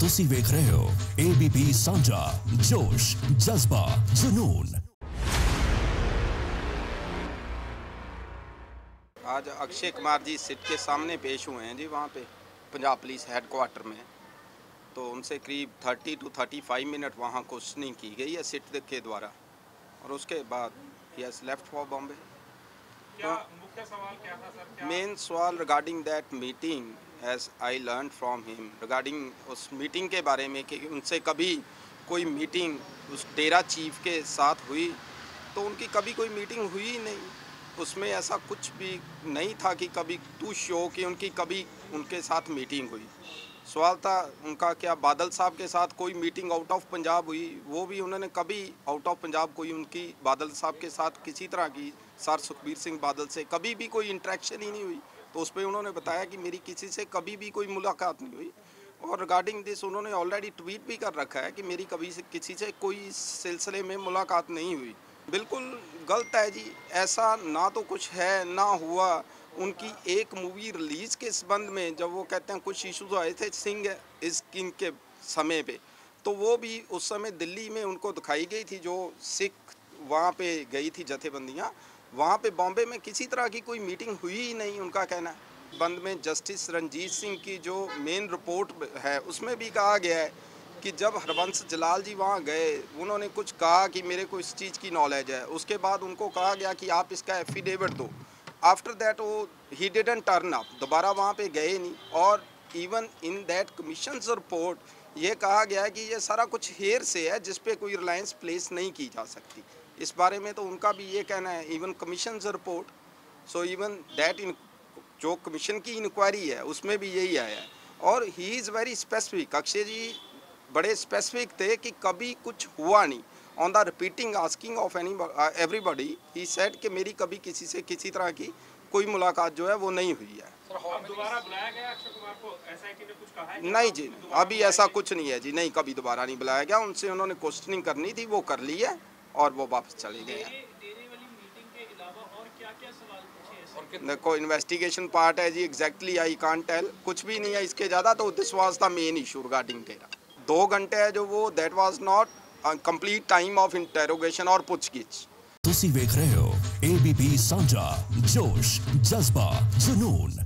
ਤੁਸੀਂ ਵੇਖ ਰਹੇ ਹੋ ABP ਸਾਂਝਾ जोश जज्बा जुनून। आज अक्षय कुमार जी सिट के सामने पेश हुए हैं जी, वहाँ पे पंजाब पुलिस हेडक्वार्टर में। तो उनसे करीब 30 to 35 मिनट वहाँ क्वेश्चनिंग की गई है सिट के द्वारा, और उसके बाद ही हैज़ लेफ्ट फॉर बॉम्बे। क्या मुख्य सवाल क्या था सर? मेन सवाल regarding that meeting, as I learn from him, regarding उस मीटिंग के बारे में कि उनसे कभी कोई मीटिंग उस डेरा चीफ के साथ हुई, तो उनकी कभी कोई मीटिंग हुई ही नहीं। उसमें ऐसा कुछ भी नहीं था कि कभी टू शो कि उनकी कभी उनके साथ मीटिंग हुई। सवाल था उनका क्या बादल साहब के साथ कोई मीटिंग आउट ऑफ पंजाब हुई, वो भी उन्होंने कभी आउट ऑफ पंजाब कोई उनकी बादल साहब के साथ किसी तरह की सर सुखबीर सिंह बादल से कभी भी कोई इंटरेक्शन ही नहीं हुई। तो उस पर उन्होंने बताया कि मेरी किसी से कभी भी कोई मुलाकात नहीं हुई। और रिगार्डिंग दिस उन्होंने ऑलरेडी ट्वीट भी कर रखा है कि मेरी कभी से किसी से कोई इस सिलसिले में मुलाकात नहीं हुई। बिल्कुल गलत है जी, ऐसा ना तो कुछ है ना हुआ। उनकी एक मूवी रिलीज़ के संबंध में जब वो कहते हैं कुछ इशूज़ आए थे सिंह इस किंग के समय पे, तो वो भी उस समय दिल्ली में उनको दिखाई गई थी, जो सिख वहाँ पे गई थी जथेबंदियाँ, वहाँ पे बॉम्बे में किसी तरह की कोई मीटिंग हुई ही नहीं, उनका कहना है। बंद में जस्टिस रंजीत सिंह की जो मेन रिपोर्ट है उसमें भी कहा गया है कि जब हरबंस जलाल जी वहाँ गए, उन्होंने कुछ कहा कि मेरे को इस चीज़ की नॉलेज है, उसके बाद उनको कहा गया कि आप इसका एफिडेविट दो। आफ्टर दैट वो ही डिडंट टर्न अप, दोबारा वहाँ पे गए नहीं। और even in that commission report ये कहा गया है कि ये सारा कुछ हेर से है जिस पे कोई रिलायंस प्लेस नहीं की जा सकती। इस बारे में तो उनका भी ये कहना है, even commission report, so even that in जो कमीशन की इंक्वायरी है उसमें भी यही आया है। और he is very specific, Akshay ji बड़े स्पेसिफिक थे कि कभी कुछ हुआ नहीं। On the repeating asking of any everybody he said कि मेरी कभी किसी से किसी तरह की कोई मुलाकात जो है वो नहीं हुई है। अब दोबारा बुलाया गया अक्षय कुमार को, ऐसा है कि कुछ कहा है? नहीं जी, अभी ऐसा कुछ नहीं है जी, नहीं कभी दोबारा नहीं बुलाया गया। उनसे उन्होंने क्वेश्चनिंग करनी थी, वो कर ली है और वो वापस चले गए हैं। देखो इन्वेस्टिगेशन पार्ट है जी, एग्जैक्टली आई कांट टेल, कुछ भी नहीं है इसके ज़्यादा। तो this was the main issue regarding Dera. 2 घंटे है जो वो that was not complete time of interrogation और पूछगिछ। ਤੁਸੀਂ ਵੇਖ ਰਹੇ ਹੋ ABP ਸਾਂਝਾ जोश जज्बा जुनून।